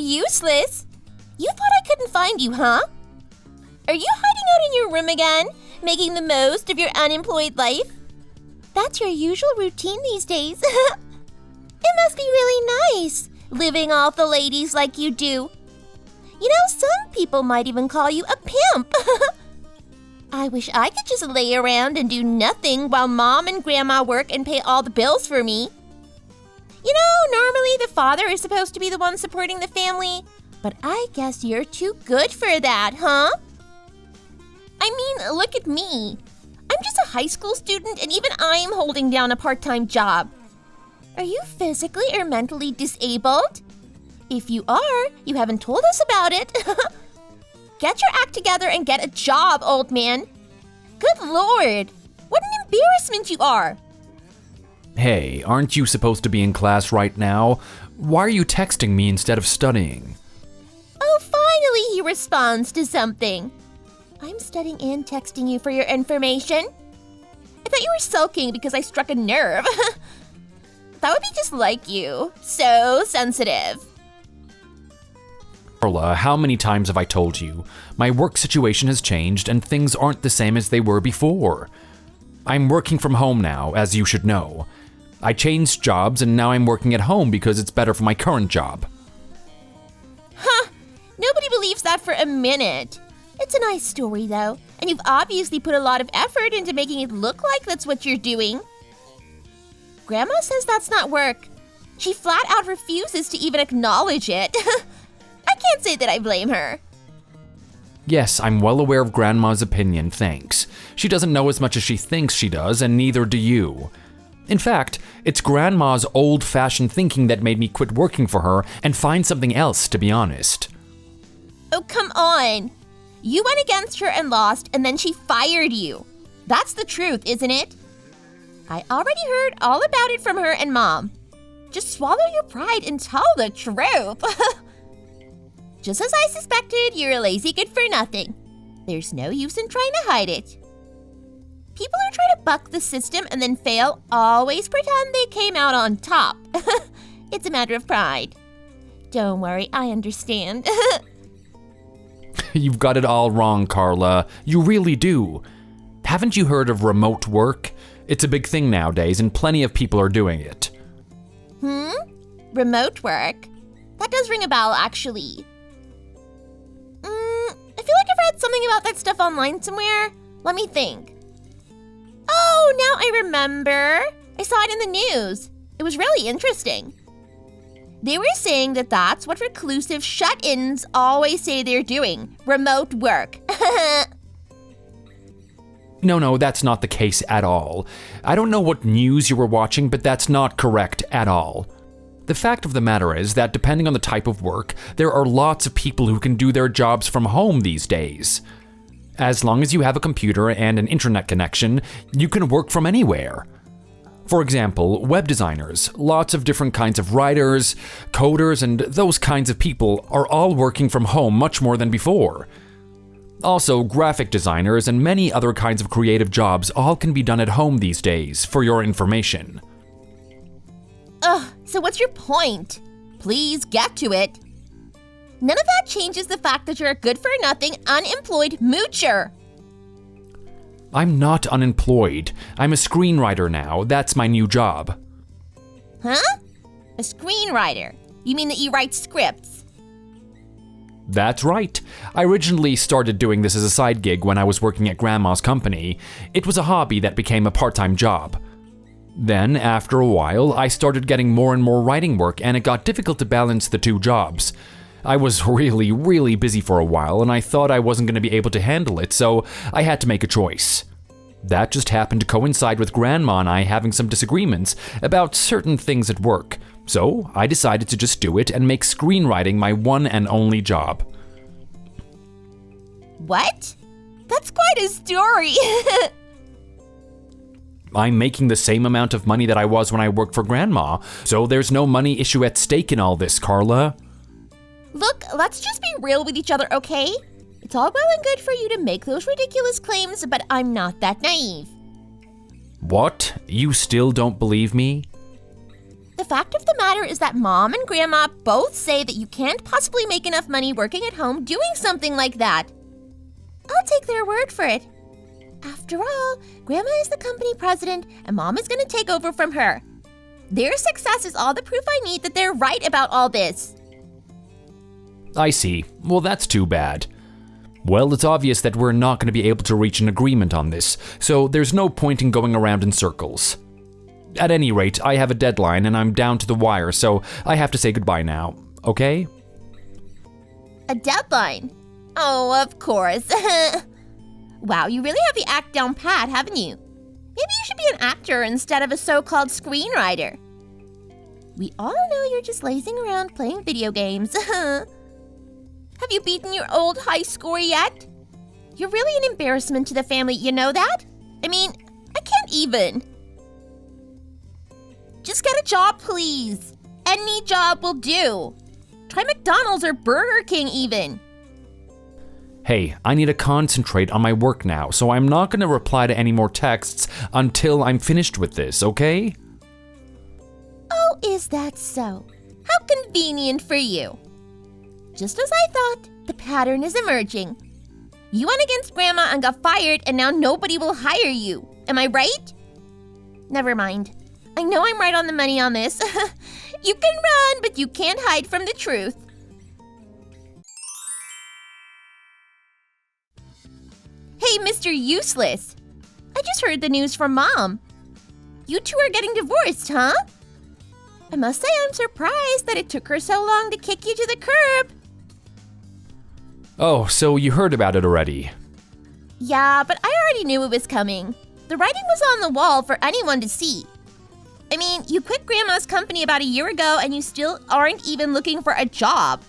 useless. You thought I couldn't find you, huh? Are you hiding out in your room again, making the most of your unemployed life? That's your usual routine these days. It must be really nice, living off the ladies like you do. You know, some people might even call you a pimp. I wish I could just lay around and do nothing while Mom and Grandma work and pay all the bills for me. You know, normally the father is supposed to be the one supporting the family, but I guess you're too good for that, huh? I mean, look at me. I'm just a high school student and even I'm holding down a part-time job. Are you physically or mentally disabled? If you are, you haven't told us about it. Get your act together and get a job, old man. Good Lord, what an embarrassment you are. Hey, aren't you supposed to be in class right now? Why are you texting me instead of studying? Oh, finally he responds to something. I'm studying and texting you for your information. I thought you were sulking because I struck a nerve. That would be just like you. So sensitive. Carla, how many times have I told you? My work situation has changed and things aren't the same as they were before. I'm working from home now, as you should know. I changed jobs and now I'm working at home because it's better for my current job. Huh, nobody believes that for a minute. It's a nice story though, and you've obviously put a lot of effort into making it look like that's what you're doing. Grandma says that's not work. She flat out refuses to even acknowledge it. I can't say that I blame her. Yes, I'm well aware of Grandma's opinion, thanks. She doesn't know as much as she thinks she does, and neither do you. In fact, it's Grandma's old-fashioned thinking that made me quit working for her and find something else, to be honest. Oh, come on. You went against her and lost, and then she fired you. That's the truth, isn't it? I already heard all about it from her and Mom. Just swallow your pride and tell the truth. Just as I suspected, you're a lazy good-for-nothing. There's no use in trying to hide it. People who try to buck the system and then fail always pretend they came out on top. It's a matter of pride. Don't worry, I understand. You've got it all wrong, Carla. You really do. Haven't you heard of remote work? It's a big thing nowadays, and plenty of people are doing it. Remote work? That does ring a bell, actually. I feel like I've read something about that stuff online somewhere. Let me think. Oh, now I remember. I saw it in the news. It was really interesting. They were saying that that's what reclusive shut-ins always say they're doing. Remote work. No, that's not the case at all. I don't know what news you were watching, but that's not correct at all. The fact of the matter is that depending on the type of work, there are lots of people who can do their jobs from home these days. As long as you have a computer and an internet connection, you can work from anywhere. For example, web designers, lots of different kinds of writers, coders, and those kinds of people are all working from home much more than before. Also, graphic designers and many other kinds of creative jobs all can be done at home these days, for your information. Ugh, so what's your point? Please get to it. None of that changes the fact that you're a good-for-nothing, unemployed moocher. I'm not unemployed. I'm a screenwriter now. That's my new job. Huh? A screenwriter? You mean that you write scripts? That's right. I originally started doing this as a side gig when I was working at Grandma's company. It was a hobby that became a part-time job. Then, after a while, I started getting more and more writing work, and it got difficult to balance the two jobs. I was really busy for a while, and I thought I wasn't going to be able to handle it, so I had to make a choice. That just happened to coincide with Grandma and I having some disagreements about certain things at work, so I decided to just do it and make screenwriting my one and only job. What? That's quite a story. I'm making the same amount of money that I was when I worked for Grandma, so there's no money issue at stake in all this, Carla. Look, let's just be real with each other, okay? It's all well and good for you to make those ridiculous claims, but I'm not that naive. What? You still don't believe me? The fact of the matter is that Mom and Grandma both say that you can't possibly make enough money working at home doing something like that. I'll take their word for it. After all, Grandma is the company president and Mom is going to take over from her. Their success is all the proof I need that they're right about all this. I see. Well, that's too bad. Well, it's obvious that we're not going to be able to reach an agreement on this, so there's no point in going around in circles. At any rate, I have a deadline and I'm down to the wire, so I have to say goodbye now, okay? A deadline? Oh, of course. Wow, you really have the act down pat, haven't you? Maybe you should be an actor instead of a so-called screenwriter. We all know you're just lazing around playing video games. Have you beaten your old high score yet? You're really an embarrassment to the family, you know that? I mean, I can't even. Just get a job, please. Any job will do. Try McDonald's or Burger King even. Hey, I need to concentrate on my work now, so I'm not going to reply to any more texts until I'm finished with this, okay? Oh, is that so? How convenient for you. Just as I thought, the pattern is emerging. You went against Grandma and got fired, and now nobody will hire you. Am I right? Never mind. I know I'm right on the money on this. You can run, but you can't hide from the truth. Hey, Mr. Useless. I just heard the news from Mom. You two are getting divorced, huh? I must say I'm surprised that it took her so long to kick you to the curb. Oh, so you heard about it already? Yeah, but I already knew it was coming. The writing was on the wall for anyone to see. I mean, you quit Grandma's company about a year ago and you still aren't even looking for a job.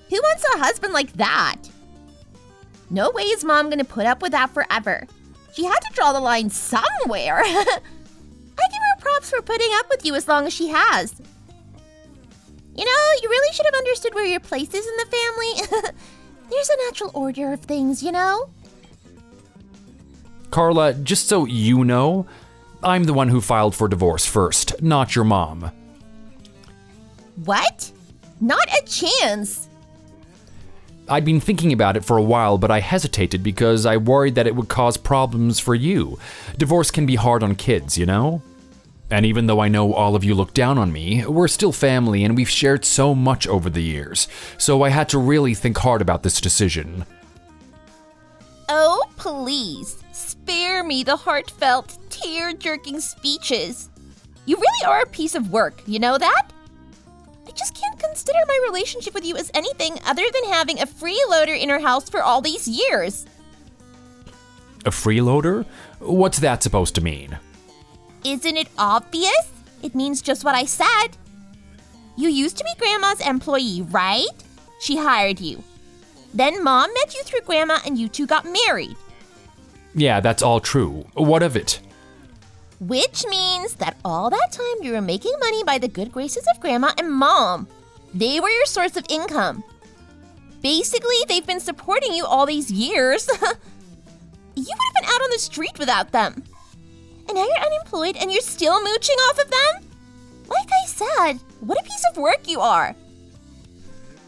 Who wants a husband like that? No way is Mom gonna put up with that forever. She had to draw the line somewhere. I give her props for putting up with you as long as she has. You know, you really should have understood where your place is in the family. There's a natural order of things, you know? Carla, just so you know, I'm the one who filed for divorce first, not your mom. What? Not a chance. I'd been thinking about it for a while, but I hesitated because I worried that it would cause problems for you. Divorce can be hard on kids, you know? And even though I know all of you look down on me, we're still family and we've shared so much over the years, so I had to really think hard about this decision. Oh, please, spare me the heartfelt, tear-jerking speeches. You really are a piece of work, you know that? I just can't consider my relationship with you as anything other than having a freeloader in our house for all these years. A freeloader? What's that supposed to mean? Isn't it obvious? It means just what I said. You used to be Grandma's employee, right? She hired you. Then Mom met you through Grandma and you two got married. Yeah, that's all true. What of it? Which means that all that time you were making money by the good graces of Grandma and Mom. They were your source of income. Basically, they've been supporting you all these years. You would have been out on the street without them. And now you're unemployed and you're still mooching off of them? Like I said, what a piece of work you are.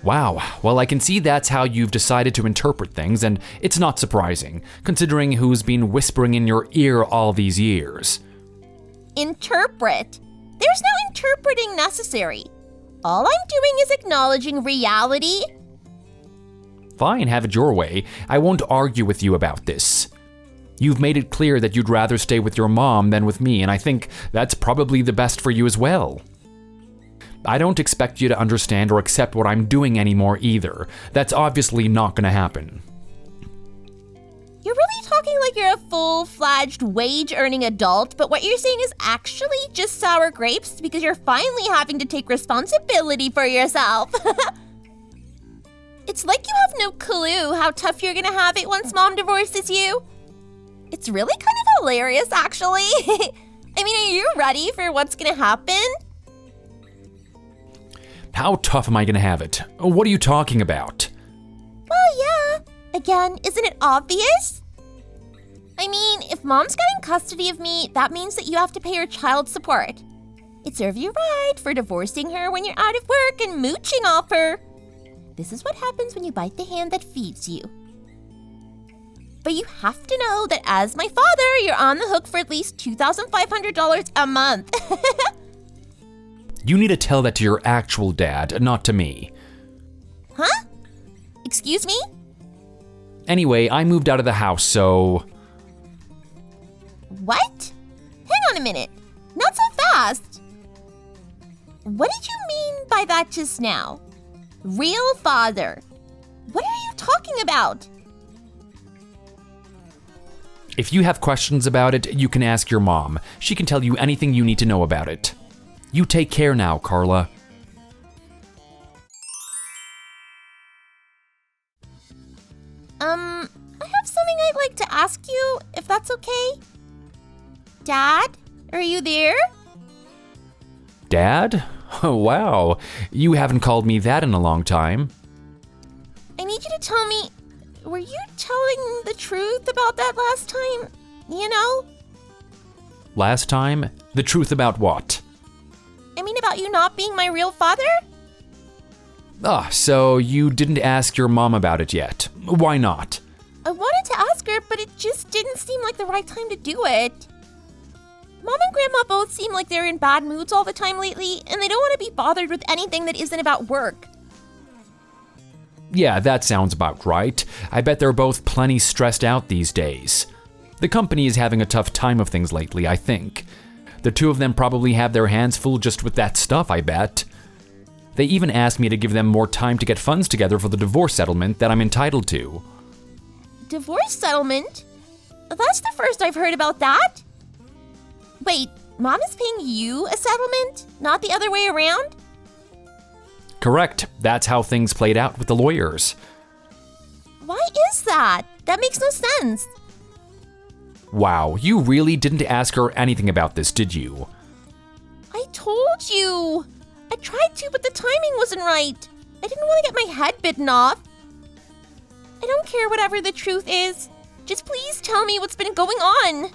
Wow, well, I can see that's how you've decided to interpret things, and it's not surprising, considering who's been whispering in your ear all these years. Interpret? There's no interpreting necessary. All I'm doing is acknowledging reality. Fine, have it your way. I won't argue with you about this. You've made it clear that you'd rather stay with your mom than with me, and I think that's probably the best for you as well. I don't expect you to understand or accept what I'm doing anymore either. That's obviously not gonna happen. You're really talking like you're a full-fledged wage-earning adult, but what you're saying is actually just sour grapes because you're finally having to take responsibility for yourself. It's like you have no clue how tough you're gonna have it once Mom divorces you. It's really kind of hilarious, actually. I mean, are you ready for what's gonna happen? How tough am I gonna have it? What are you talking about? Well, yeah. Again, isn't it obvious? I mean, if Mom's getting custody of me, that means that you have to pay her child support. It serves you right for divorcing her when you're out of work and mooching off her. This is what happens when you bite the hand that feeds you. But you have to know that as my father, you're on the hook for at least $2,500 a month. You need to tell that to your actual dad, not to me. Huh? Excuse me? Anyway, I moved out of the house, so... What? Hang on a minute. Not so fast. What did you mean by that just now? Real father. What are you talking about? If you have questions about it, you can ask your mom. She can tell you anything you need to know about it. You take care now, Carla. I have something I'd like to ask you, if that's okay. Dad, are you there? Dad? Oh, wow. You haven't called me that in a long time. I need you to tell me, were you telling the truth about that last time? You know? Last time? The truth about what? I mean about you not being my real father? Ah, so you didn't ask your mom about it yet. Why not? I wanted to ask her, but it just didn't seem like the right time to do it. Mom and Grandma both seem like they're in bad moods all the time lately, and they don't want to be bothered with anything that isn't about work. Yeah, that sounds about right. I bet they're both plenty stressed out these days. The company is having a tough time of things lately, I think. The two of them probably have their hands full just with that stuff, I bet. They even asked me to give them more time to get funds together for the divorce settlement that I'm entitled to. Divorce settlement? That's the first I've heard about that. Wait, Mom is paying you a settlement, not the other way around? Correct. That's how things played out with the lawyers. Why is that? That makes no sense. Wow, you really didn't ask her anything about this, did you? I told you. I tried to, but the timing wasn't right. I didn't want to get my head bitten off. I don't care whatever the truth is. Just please tell me what's been going on.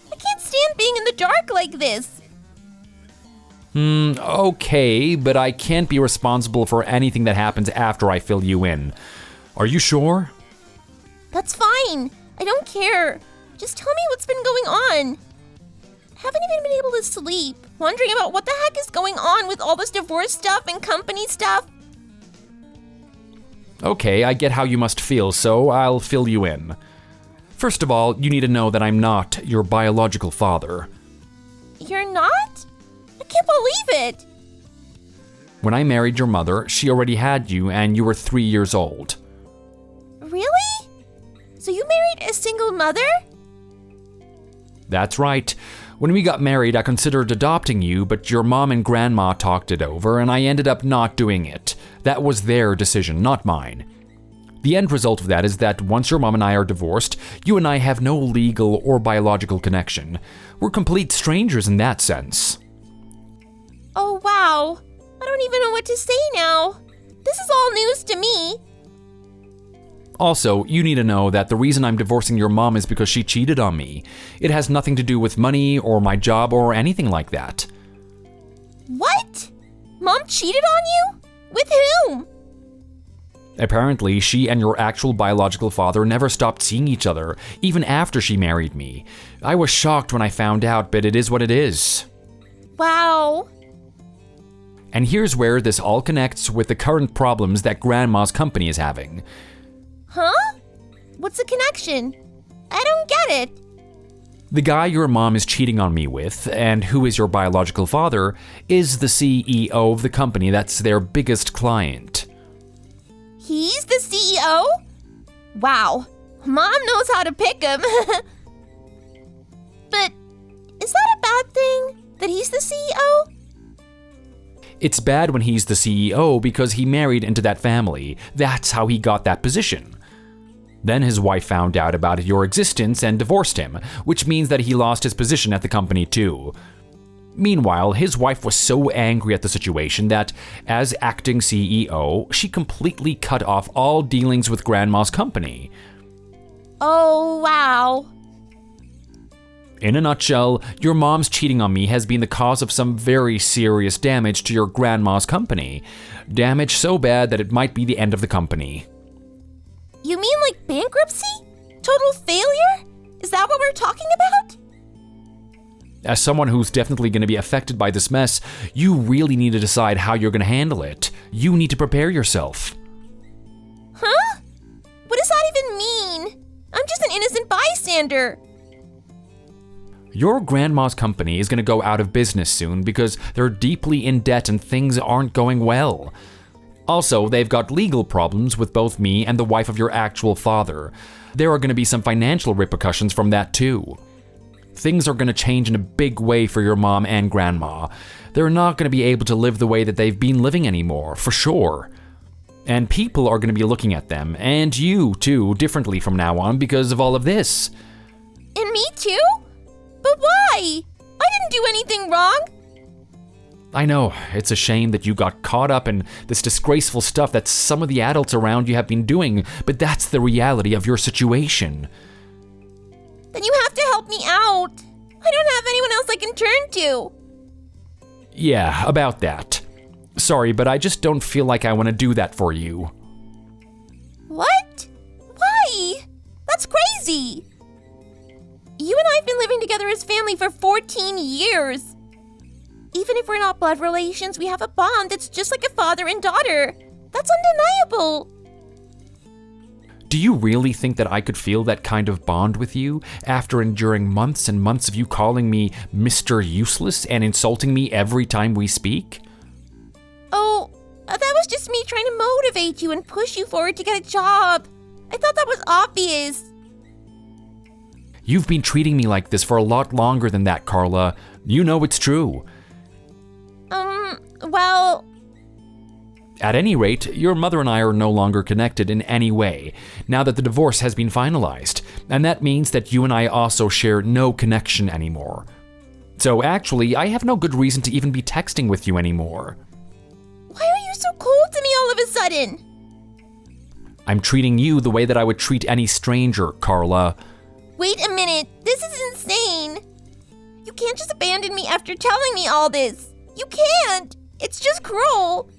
I can't stand being in the dark like this. Okay, but I can't be responsible for anything that happens after I fill you in. Are you sure? That's fine. I don't care. Just tell me what's been going on. I haven't even been able to sleep, wondering about what the heck is going on with all this divorce stuff and company stuff. Okay, I get how you must feel, so I'll fill you in. First of all, you need to know that I'm not your biological father. You're not? I can't believe it. When I married your mother, she already had you and you were 3 years old. Really? So you married a single mother? That's right. When we got married, I considered adopting you, but your mom and grandma talked it over, and I ended up not doing it. That was their decision, not mine. The end result of that is that once your mom and I are divorced, you and I have no legal or biological connection. We're complete strangers in that sense. Oh, wow. I don't even know what to say now. This is all news to me. Also, you need to know that the reason I'm divorcing your mom is because she cheated on me. It has nothing to do with money or my job or anything like that. What? Mom cheated on you? With whom? Apparently, she and your actual biological father never stopped seeing each other, even after she married me. I was shocked when I found out, but it is what it is. Wow. And here's where this all connects with the current problems that Grandma's company is having. Huh? What's the connection? I don't get it. The guy your mom is cheating on me with, and who is your biological father, is the CEO of the company that's their biggest client. He's the CEO? Wow. Mom knows how to pick him. But is that a bad thing, that he's the CEO? It's bad when he's the CEO because he married into that family. That's how he got that position. Then his wife found out about your existence and divorced him, which means that he lost his position at the company too. Meanwhile, his wife was so angry at the situation that, as acting CEO, she completely cut off all dealings with Grandma's company. Oh, wow. In a nutshell, your mom's cheating on me has been the cause of some very serious damage to your grandma's company. Damage so bad that it might be the end of the company. You mean like bankruptcy? Total failure? Is that what we're talking about? As someone who's definitely going to be affected by this mess, you really need to decide how you're going to handle it. You need to prepare yourself. Huh? What does that even mean? I'm just an innocent bystander. Your grandma's company is going to go out of business soon because they're deeply in debt and things aren't going well. Also, they've got legal problems with both me and the wife of your actual father. There are going to be some financial repercussions from that too. Things are going to change in a big way for your mom and grandma. They're not going to be able to live the way that they've been living anymore, for sure. And people are going to be looking at them, and you too, differently from now on because of all of this. And me too? But why? I didn't do anything wrong. I know, it's a shame that you got caught up in this disgraceful stuff that some of the adults around you have been doing, but that's the reality of your situation. Then you have to help me out. I don't have anyone else I can turn to. Yeah, about that. Sorry, but I just don't feel like I want to do that for you. What? Why? That's crazy. You and I have been living together as family for 14 years. Even if we're not blood relations, we have a bond that's just like a father and daughter. That's undeniable. Do you really think that I could feel that kind of bond with you after enduring months and months of you calling me Mr. Useless and insulting me every time we speak? Oh, that was just me trying to motivate you and push you forward to get a job. I thought that was obvious. You've been treating me like this for a lot longer than that, Carla. You know it's true. Well... At any rate, your mother and I are no longer connected in any way, now that the divorce has been finalized, and that means that you and I also share no connection anymore. So actually, I have no good reason to even be texting with you anymore. Why are you so cold to me all of a sudden? I'm treating you the way that I would treat any stranger, Carla. Wait a minute, this is insane. You can't just abandon me after telling me all this. You can't. It's just cruel.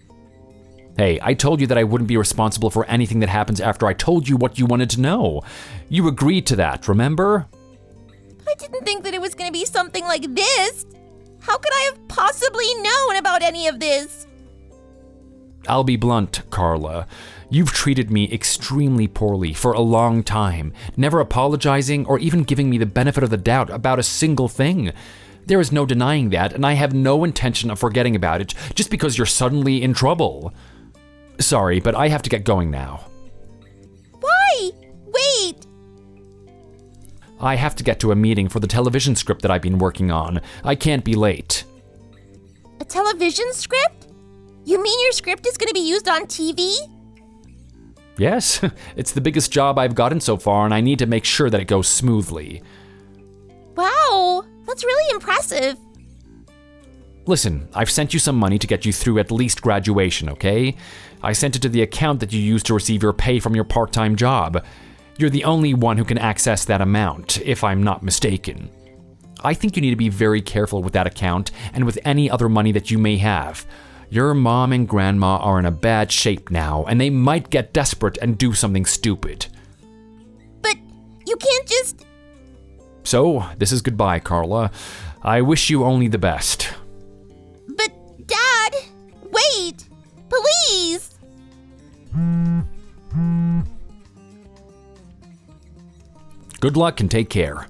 Hey, I told you that I wouldn't be responsible for anything that happens after I told you what you wanted to know. You agreed to that, remember? I didn't think that it was going to be something like this. How could I have possibly known about any of this? I'll be blunt, Carla. You've treated me extremely poorly for a long time, never apologizing or even giving me the benefit of the doubt about a single thing. There is no denying that, and I have no intention of forgetting about it just because you're suddenly in trouble. Sorry, but I have to get going now. Why? Wait! I have to get to a meeting for the television script that I've been working on. I can't be late. A television script? You mean your script is going to be used on TV? Yes, it's the biggest job I've gotten so far, and I need to make sure that it goes smoothly. Wow, that's really impressive. Listen, I've sent you some money to get you through at least graduation, okay? I sent it to the account that you used to receive your pay from your part-time job. You're the only one who can access that amount, if I'm not mistaken. I think you need to be very careful with that account and with any other money that you may have. Your mom and grandma are in a bad shape now, and they might get desperate and do something stupid. But you can't just... So, this is goodbye, Carla. I wish you only the best. But, Dad, wait! Please! Good luck and take care.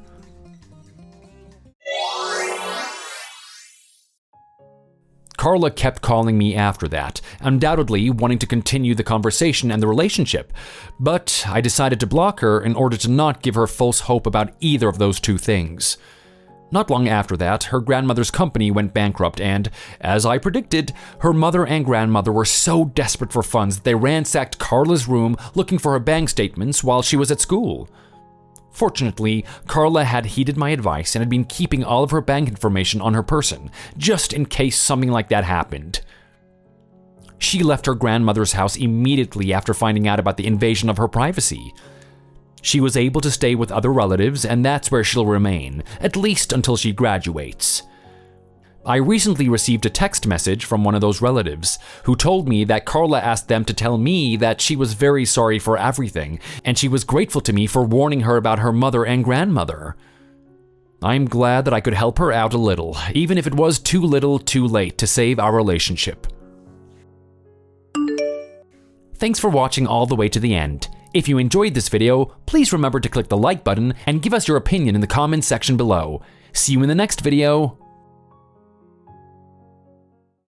Carla kept calling me after that, undoubtedly wanting to continue the conversation and the relationship, but I decided to block her in order to not give her false hope about either of those two things. Not long after that, her grandmother's company went bankrupt and, as I predicted, her mother and grandmother were so desperate for funds that they ransacked Carla's room looking for her bank statements while she was at school. Fortunately, Carla had heeded my advice and had been keeping all of her bank information on her person, just in case something like that happened. She left her grandmother's house immediately after finding out about the invasion of her privacy. She was able to stay with other relatives, and that's where she'll remain, at least until she graduates. I recently received a text message from one of those relatives who told me that Carla asked them to tell me that she was very sorry for everything, and she was grateful to me for warning her about her mother and grandmother. I'm glad that I could help her out a little, even if it was too little too late to save our relationship. Thanks for watching all the way to the end. If you enjoyed this video, please remember to click the like button and give us your opinion in the comments section below. See you in the next video.